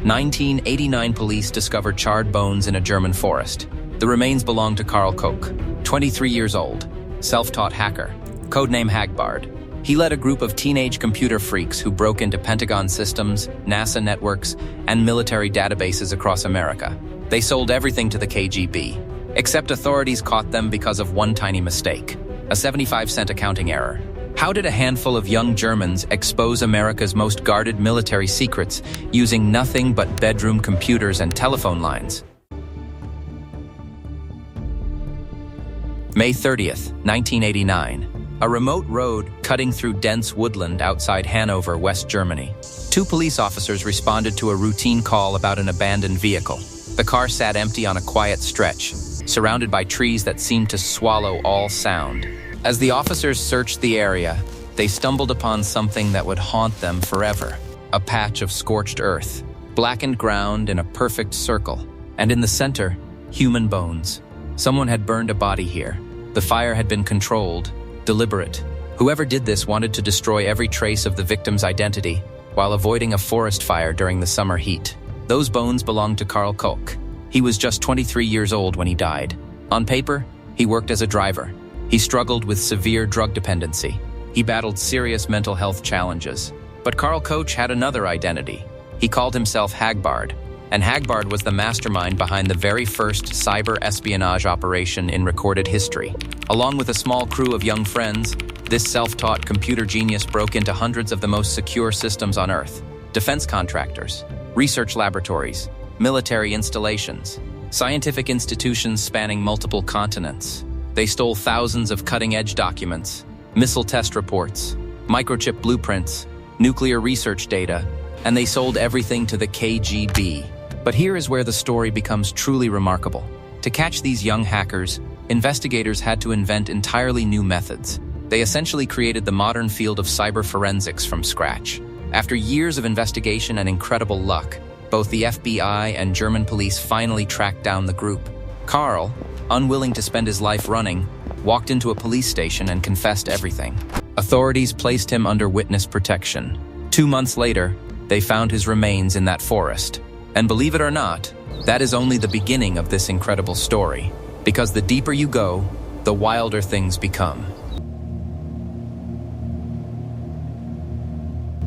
1989 police discovered charred bones in a German forest. The remains belonged to Karl Koch, 23 years old, self-taught hacker, codename Hagbard. He led a group of teenage computer freaks who broke into Pentagon systems, NASA networks, and military databases across America. They sold everything to the KGB, except authorities caught them because of one tiny mistake, a 75-cent accounting error. How did a handful of young Germans expose America's most guarded military secrets using nothing but bedroom computers and telephone lines? May 30th, 1989. A remote road cutting through dense woodland outside Hanover, West Germany. Two police officers responded to a routine call about an abandoned vehicle. The car sat empty on a quiet stretch, surrounded by trees that seemed to swallow all sound. As the officers searched the area, they stumbled upon something that would haunt them forever. A patch of scorched earth, blackened ground in a perfect circle, and in the center, human bones. Someone had burned a body here. The fire had been controlled, deliberate. Whoever did this wanted to destroy every trace of the victim's identity while avoiding a forest fire during the summer heat. Those bones belonged to Karl Koch. He was just 23 years old when he died. On paper, he worked as a driver. He struggled with severe drug dependency. He battled serious mental health challenges. But Karl Koch had another identity. He called himself Hagbard, and Hagbard was the mastermind behind the very first cyber espionage operation in recorded history. Along with a small crew of young friends, this self-taught computer genius broke into hundreds of the most secure systems on Earth: defense contractors, research laboratories, military installations, scientific institutions spanning multiple continents. They stole thousands of cutting-edge documents, missile test reports, microchip blueprints, nuclear research data, and they sold everything to the KGB. But here is where the story becomes truly remarkable. To catch these young hackers, investigators had to invent entirely new methods. They essentially created the modern field of cyber forensics from scratch. After years of investigation and incredible luck, both the FBI and German police finally tracked down the group. Karl, unwilling to spend his life running, walked into a police station and confessed everything. Authorities placed him under witness protection. 2 months later, they found his remains in that forest. And believe it or not, that is only the beginning of this incredible story. Because the deeper you go, the wilder things become.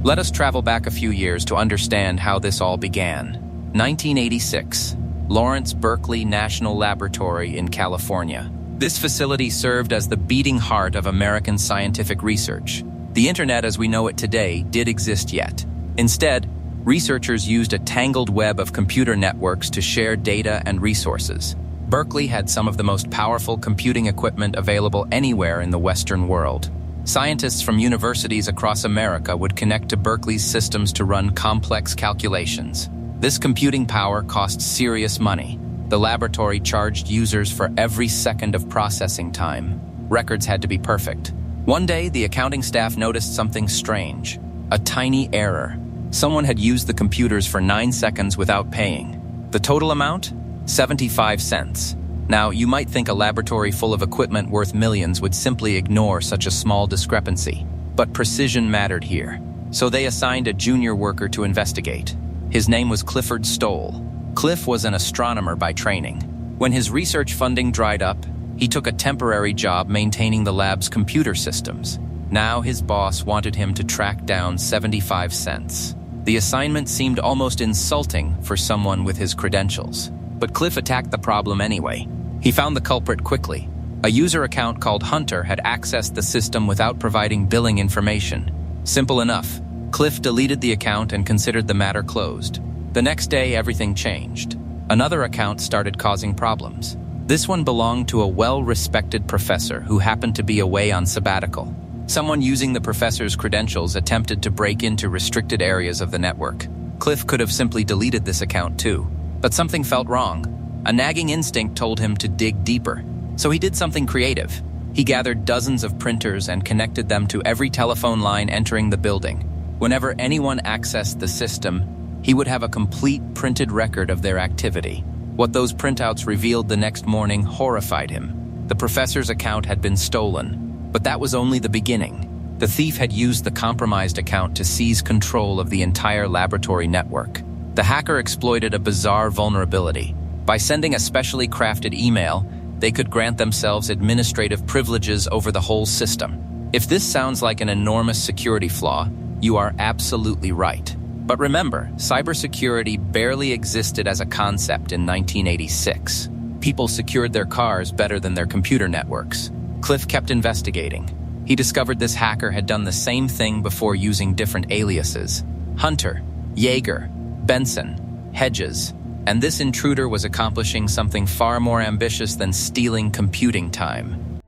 Let us travel back a few years to understand how this all began. 1986, Lawrence Berkeley National Laboratory in California. This facility served as the beating heart of American scientific research. The internet as we know it today did exist yet. Instead, researchers used a tangled web of computer networks to share data and resources. Berkeley had some of the most powerful computing equipment available anywhere in the Western world. Scientists from universities across America would connect to Berkeley's systems to run complex calculations. This computing power cost serious money. The laboratory charged users for every second of processing time. Records had to be perfect. One day, the accounting staff noticed something strange. A tiny error. Someone had used the computers for 9 seconds without paying. The total amount? 75 cents. Now, you might think a laboratory full of equipment worth millions would simply ignore such a small discrepancy. But precision mattered here. So they assigned a junior worker to investigate. His name was Clifford Stoll. Cliff was an astronomer by training. When his research funding dried up, he took a temporary job maintaining the lab's computer systems. Now his boss wanted him to track down 75 cents. The assignment seemed almost insulting for someone with his credentials. But Cliff attacked the problem anyway. He found the culprit quickly. A user account called Hunter had accessed the system without providing billing information. Simple enough. Cliff deleted the account and considered the matter closed. The next day, everything changed. Another account started causing problems. This one belonged to a well-respected professor who happened to be away on sabbatical. Someone using the professor's credentials attempted to break into restricted areas of the network. Cliff could have simply deleted this account too, but something felt wrong. A nagging instinct told him to dig deeper. So he did something creative. He gathered dozens of printers and connected them to every telephone line entering the building. Whenever anyone accessed the system, he would have a complete printed record of their activity. What those printouts revealed the next morning horrified him. The professor's account had been stolen. But that was only the beginning. The thief had used the compromised account to seize control of the entire laboratory network. The hacker exploited a bizarre vulnerability. By sending a specially crafted email, they could grant themselves administrative privileges over the whole system. If this sounds like an enormous security flaw, you are absolutely right. But remember, cybersecurity barely existed as a concept in 1986. People secured their cars better than their computer networks. Cliff kept investigating. He discovered this hacker had done the same thing before using different aliases: Hunter, Jaeger, Benson, Hedges. And this intruder was accomplishing something far more ambitious than stealing computing time.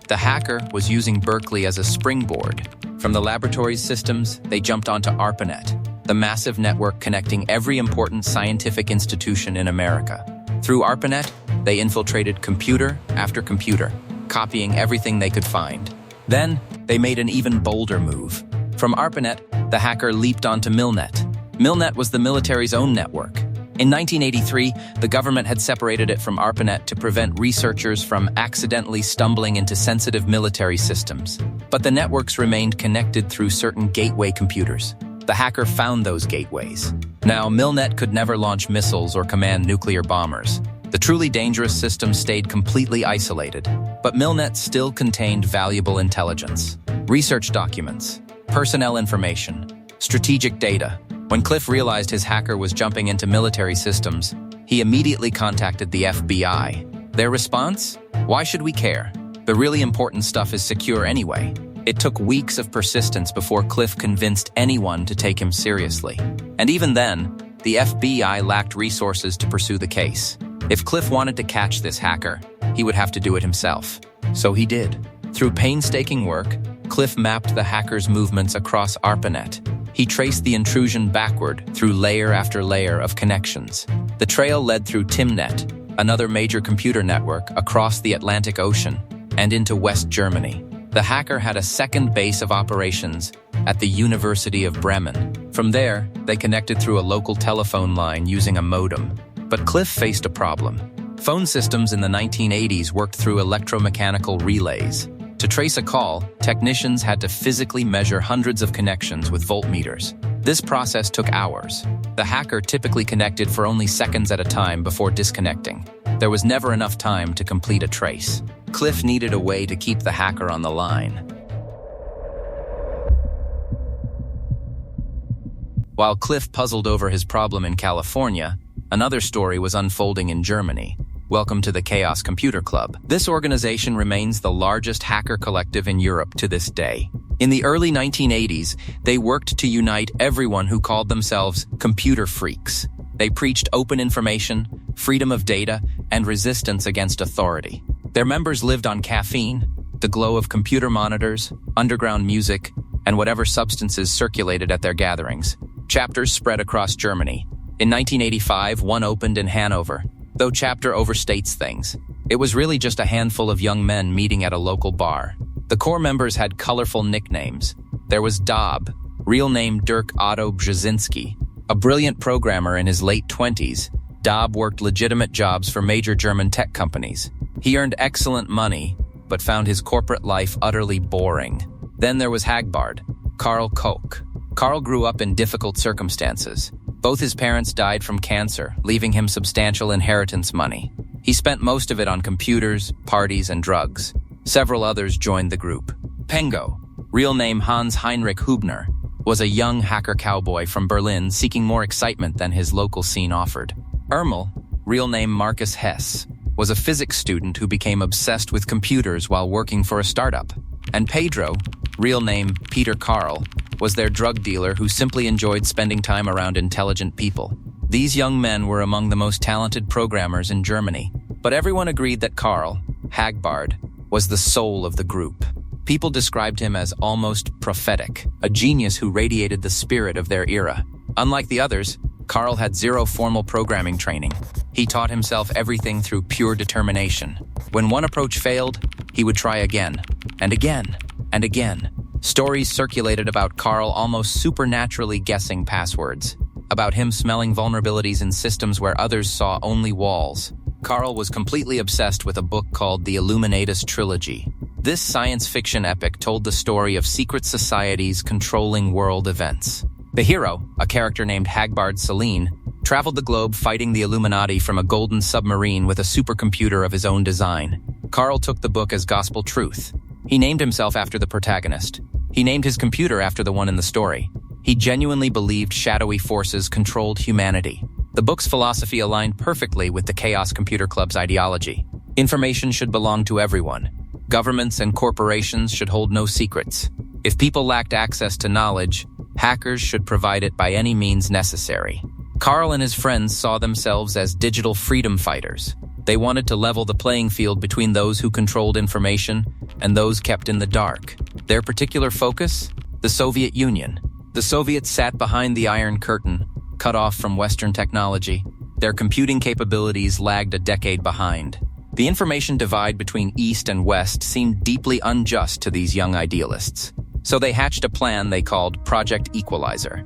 The hacker was using Berkeley as a springboard. From the laboratory's systems, they jumped onto ARPANET, the massive network connecting every important scientific institution in America. Through ARPANET, they infiltrated computer after computer, copying everything they could find. Then, they made an even bolder move. From ARPANET, the hacker leaped onto Milnet. Milnet was the military's own network. In 1983, the government had separated it from ARPANET to prevent researchers from accidentally stumbling into sensitive military systems. But the networks remained connected through certain gateway computers. The hacker found those gateways. Now, Milnet could never launch missiles or command nuclear bombers. The truly dangerous system stayed completely isolated. But Milnet still contained valuable intelligence: research documents, personnel information, strategic data. When Cliff realized his hacker was jumping into military systems, he immediately contacted the FBI. Their response? Why should we care? The really important stuff is secure anyway. It took weeks of persistence before Cliff convinced anyone to take him seriously. And even then, the FBI lacked resources to pursue the case. If Cliff wanted to catch this hacker, he would have to do it himself. So he did. Through painstaking work, Cliff mapped the hacker's movements across ARPANET. He traced the intrusion backward through layer after layer of connections. The trail led through Timnet, another major computer network, across the Atlantic Ocean and into West Germany. The hacker had a second base of operations at the University of Bremen. From there, they connected through a local telephone line using a modem. But Cliff faced a problem. Phone systems in the 1980s worked through electromechanical relays. To trace a call, technicians had to physically measure hundreds of connections with voltmeters. This process took hours. The hacker typically connected for only seconds at a time before disconnecting. There was never enough time to complete a trace. Cliff needed a way to keep the hacker on the line. While Cliff puzzled over his problem in California, another story was unfolding in Germany. Welcome to the Chaos Computer Club. This organization remains the largest hacker collective in Europe to this day. In the early 1980s, they worked to unite everyone who called themselves computer freaks. They preached open information, freedom of data, and resistance against authority. Their members lived on caffeine, the glow of computer monitors, underground music, and whatever substances circulated at their gatherings. Chapters spread across Germany. In 1985, one opened in Hanover. Though chapter overstates things, it was really just a handful of young men meeting at a local bar. The core members had colorful nicknames. There was Dob, real name Dirk Otto Brzezinski, a brilliant programmer in his late 20s. Dob worked legitimate jobs for major German tech companies. He earned excellent money, but found his corporate life utterly boring. Then there was Hagbard, Karl Koch. Karl grew up in difficult circumstances. Both his parents died from cancer, leaving him substantial inheritance money. He spent most of it on computers, parties, and drugs. Several others joined the group. Pengo, real name Hans Heinrich Hubner, was a young hacker cowboy from Berlin seeking more excitement than his local scene offered. Ermel, real name Marcus Hess, was a physics student who became obsessed with computers while working for a startup. And Pedro, real name Peter Karl, was their drug dealer who simply enjoyed spending time around intelligent people. These young men were among the most talented programmers in Germany, but everyone agreed that Karl, Hagbard, was the soul of the group. People described him as almost prophetic, a genius who radiated the spirit of their era. Unlike the others, Karl had zero formal programming training. He taught himself everything through pure determination. When one approach failed, he would try again, and again, and again. Stories circulated about Karl almost supernaturally guessing passwords, about him smelling vulnerabilities in systems where others saw only walls. Karl was completely obsessed with a book called the Illuminatus Trilogy. This science fiction epic told the story of secret societies controlling world events. The hero, a character named Hagbard Celine, traveled the globe fighting the Illuminati from a golden submarine with a supercomputer of his own design. Karl took the book as gospel truth. He named himself after the protagonist. He named his computer after the one in the story. He genuinely believed shadowy forces controlled humanity. The book's philosophy aligned perfectly with the Chaos Computer Club's ideology. Information should belong to everyone. Governments and corporations should hold no secrets. If people lacked access to knowledge, hackers should provide it by any means necessary. Karl and his friends saw themselves as digital freedom fighters. They wanted to level the playing field between those who controlled information and those kept in the dark. Their particular focus? The Soviet Union. The Soviets sat behind the Iron Curtain, cut off from Western technology. Their computing capabilities lagged a decade behind. The information divide between East and West seemed deeply unjust to these young idealists. So they hatched a plan they called Project Equalizer.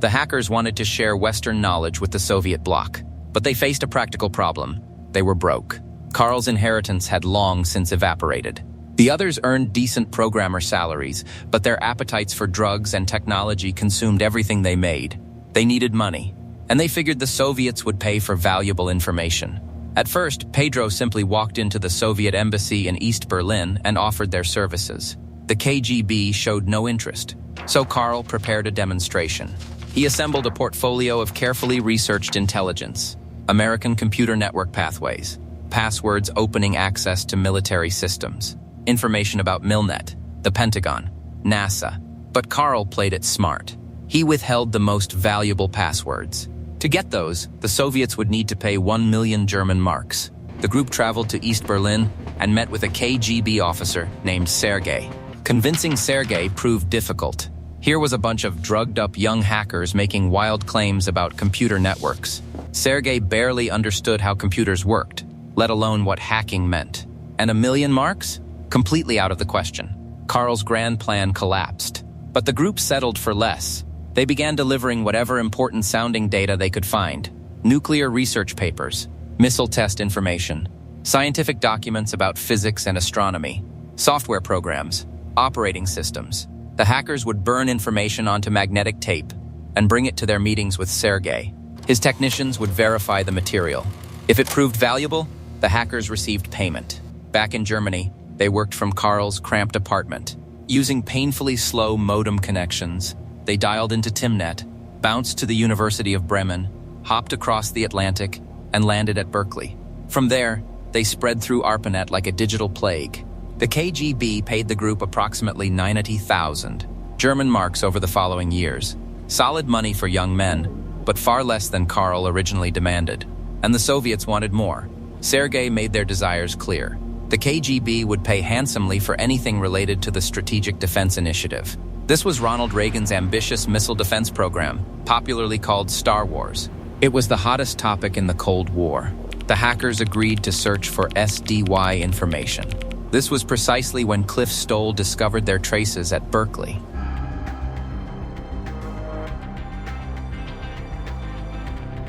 The hackers wanted to share Western knowledge with the Soviet bloc, but they faced a practical problem. They were broke. Karl's inheritance had long since evaporated. The others earned decent programmer salaries, but their appetites for drugs and technology consumed everything they made. They needed money, and they figured the Soviets would pay for valuable information. At first, Pedro simply walked into the Soviet embassy in East Berlin and offered their services. The KGB showed no interest, so Karl prepared a demonstration. He assembled a portfolio of carefully researched intelligence, American computer network pathways, passwords opening access to military systems, information about Milnet, the Pentagon, NASA. But Karl played it smart. He withheld the most valuable passwords. To get those, the Soviets would need to pay 1 million German marks. The group traveled to East Berlin and met with a KGB officer named Sergei. Convincing Sergei proved difficult. Here was a bunch of drugged-up young hackers making wild claims about computer networks. Sergei barely understood how computers worked, let alone what hacking meant. And 1 million marks? Completely out of the question. Karl's grand plan collapsed. But the group settled for less. They began delivering whatever important-sounding data they could find. Nuclear research papers, missile test information, scientific documents about physics and astronomy, software programs, operating systems. The hackers would burn information onto magnetic tape and bring it to their meetings with Sergei. His technicians would verify the material. If it proved valuable, the hackers received payment. Back in Germany, they worked from Karl's cramped apartment. Using painfully slow modem connections, they dialed into Timnet, bounced to the University of Bremen, hopped across the Atlantic, and landed at Berkeley. From there, they spread through ARPANET like a digital plague. The KGB paid the group approximately 90,000 German marks over the following years. Solid money for young men, but far less than Karl originally demanded. And the Soviets wanted more. Sergei made their desires clear. The KGB would pay handsomely for anything related to the Strategic Defense Initiative. This was Ronald Reagan's ambitious missile defense program, popularly called Star Wars. It was the hottest topic in the Cold War. The hackers agreed to search for SDY information. This was precisely when Clifford Stoll discovered their traces at Berkeley.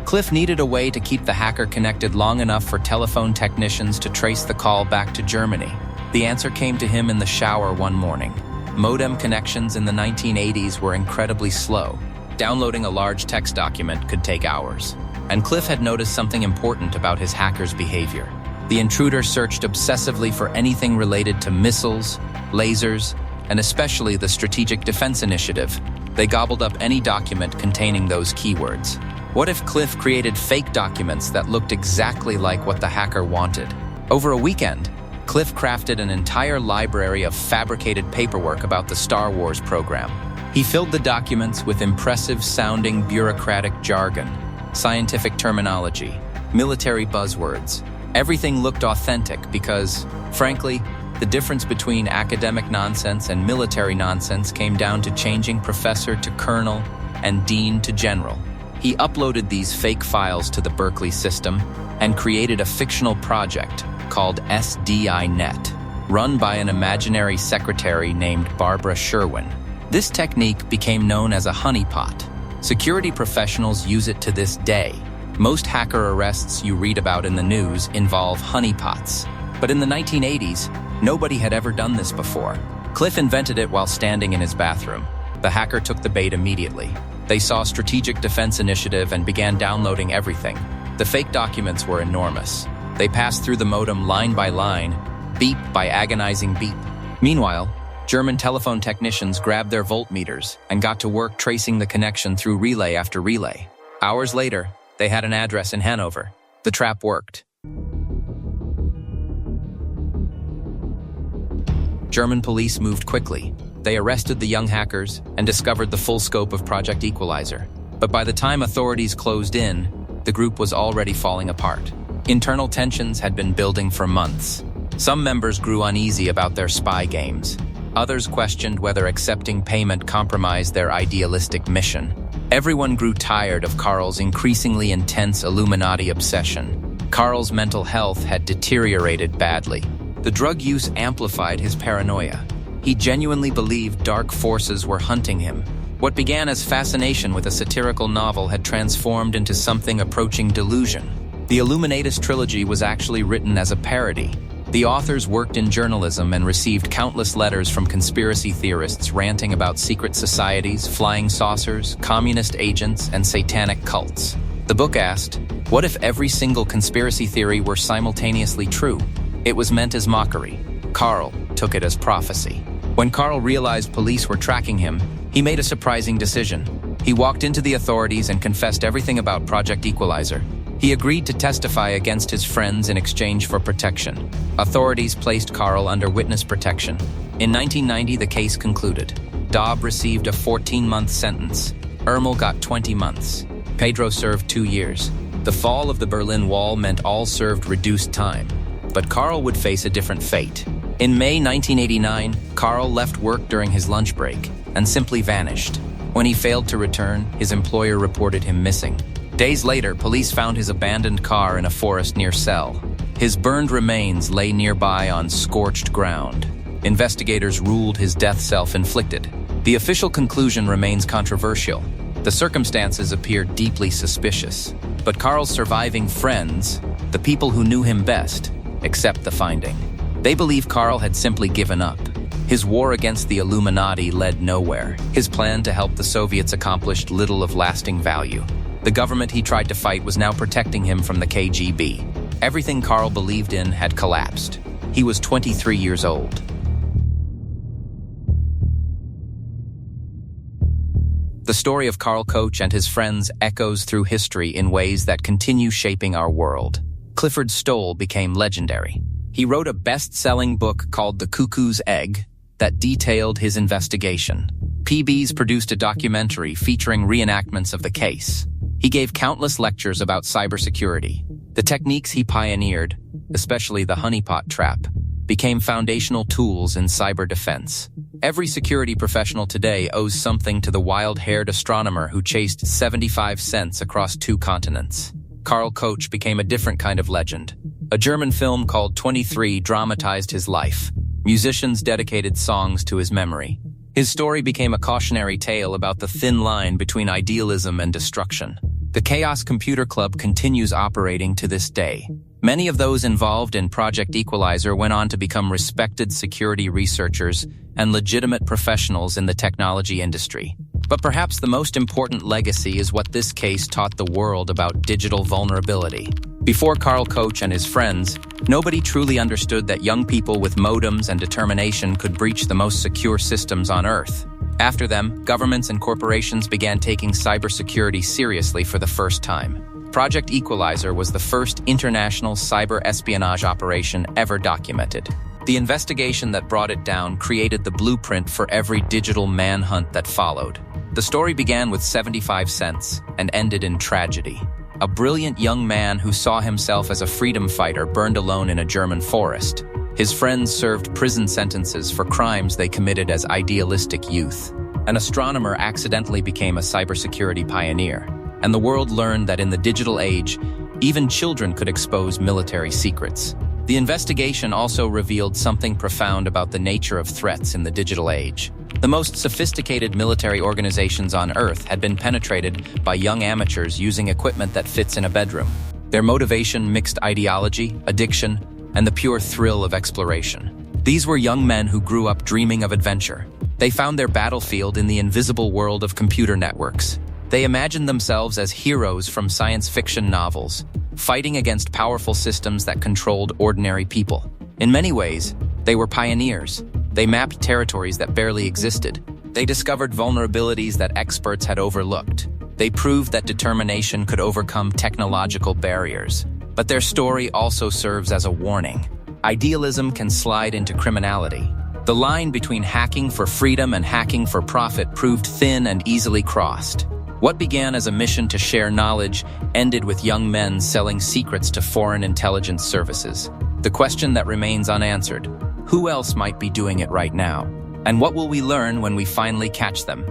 Cliff needed a way to keep the hacker connected long enough for telephone technicians to trace the call back to Germany. The answer came to him in the shower one morning. Modem connections in the 1980s were incredibly slow. Downloading a large text document could take hours. And Cliff had noticed something important about his hacker's behavior. The intruder searched obsessively for anything related to missiles, lasers, and especially the Strategic Defense Initiative. They gobbled up any document containing those keywords. What if Cliff created fake documents that looked exactly like what the hacker wanted? Over a weekend, Cliff crafted an entire library of fabricated paperwork about the Star Wars program. He filled the documents with impressive-sounding bureaucratic jargon, scientific terminology, military buzzwords. Everything looked authentic because, frankly, the difference between academic nonsense and military nonsense came down to changing professor to colonel and dean to general. He uploaded these fake files to the Berkeley system and created a fictional project called SDINet, run by an imaginary secretary named Barbara Sherwin. This technique became known as a honeypot. Security professionals use it to this day. Most hacker arrests you read about in the news involve honeypots. But in the 1980s, nobody had ever done this before. Cliff invented it while standing in his bathroom. The hacker took the bait immediately. They saw Strategic Defense Initiative and began downloading everything. The fake documents were enormous. They passed through the modem line by line, beep by agonizing beep. Meanwhile, German telephone technicians grabbed their voltmeters and got to work tracing the connection through relay after relay. Hours later, they had an address in Hanover. The trap worked. German police moved quickly. They arrested the young hackers and discovered the full scope of Project Equalizer. But by the time authorities closed in, the group was already falling apart. Internal tensions had been building for months. Some members grew uneasy about their spy games. Others questioned whether accepting payment compromised their idealistic mission. Everyone grew tired of Karl's increasingly intense Illuminati obsession. Karl's mental health had deteriorated badly. The drug use amplified his paranoia. He genuinely believed dark forces were hunting him. What began as fascination with a satirical novel had transformed into something approaching delusion. The Illuminatus trilogy was actually written as a parody. The authors worked in journalism and received countless letters from conspiracy theorists ranting about secret societies, flying saucers, communist agents, and satanic cults. The book asked, what if every single conspiracy theory were simultaneously true? It was meant as mockery. Karl took it as prophecy. When Karl realized police were tracking him, he made a surprising decision. He walked into the authorities and confessed everything about Project Equalizer. He agreed to testify against his friends in exchange for protection. Authorities placed Karl under witness protection. In 1990, the case concluded. Daub received a 14-month sentence. Ermel got 20 months. Pedro served 2 years. The fall of the Berlin Wall meant all served reduced time. But Karl would face a different fate. In May 1989, Karl left work during his lunch break and simply vanished. When he failed to return, his employer reported him missing. Days later, police found his abandoned car in a forest near Celle. His burned remains lay nearby on scorched ground. Investigators ruled his death self-inflicted. The official conclusion remains controversial. The circumstances appear deeply suspicious. But Karl's surviving friends, the people who knew him best, accept the finding. They believe Karl had simply given up. His war against the Illuminati led nowhere. His plan to help the Soviets accomplished little of lasting value. The government he tried to fight was now protecting him from the KGB. Everything Karl believed in had collapsed. He was 23 years old. The story of Karl Koch and his friends echoes through history in ways that continue shaping our world. Clifford Stoll became legendary. He wrote a best-selling book called The Cuckoo's Egg that detailed his investigation. PBs produced a documentary featuring reenactments of the case. He gave countless lectures about cybersecurity. The techniques he pioneered, especially the honeypot trap, became foundational tools in cyber defense. Every security professional today owes something to the wild-haired astronomer who chased 75 cents across 2 continents. Karl Koch became a different kind of legend. A German film called 23 dramatized his life. Musicians dedicated songs to his memory. His story became a cautionary tale about the thin line between idealism and destruction. The Chaos Computer Club continues operating to this day. Many of those involved in Project Equalizer went on to become respected security researchers and legitimate professionals in the technology industry. But perhaps the most important legacy is what this case taught the world about digital vulnerability. Before Karl Koch and his friends, nobody truly understood that young people with modems and determination could breach the most secure systems on Earth. After them, governments and corporations began taking cybersecurity seriously for the first time. Project Equalizer was the first international cyber espionage operation ever documented. The investigation that brought it down created the blueprint for every digital manhunt that followed. The story began with 75 cents and ended in tragedy. A brilliant young man who saw himself as a freedom fighter burned alone in a German forest. His friends served prison sentences for crimes they committed as idealistic youth. An astronomer accidentally became a cybersecurity pioneer, and the world learned that in the digital age, even children could expose military secrets. The investigation also revealed something profound about the nature of threats in the digital age. The most sophisticated military organizations on Earth had been penetrated by young amateurs using equipment that fits in a bedroom. Their motivation mixed ideology, addiction, and the pure thrill of exploration. These were young men who grew up dreaming of adventure. They found their battlefield in the invisible world of computer networks. They imagined themselves as heroes from science fiction novels, fighting against powerful systems that controlled ordinary people. In many ways, they were pioneers. They mapped territories that barely existed. They discovered vulnerabilities that experts had overlooked. They proved that determination could overcome technological barriers. But their story also serves as a warning. Idealism can slide into criminality. The line between hacking for freedom and hacking for profit proved thin and easily crossed. What began as a mission to share knowledge ended with young men selling secrets to foreign intelligence services. The question that remains unanswered: who else might be doing it right now? And what will we learn when we finally catch them?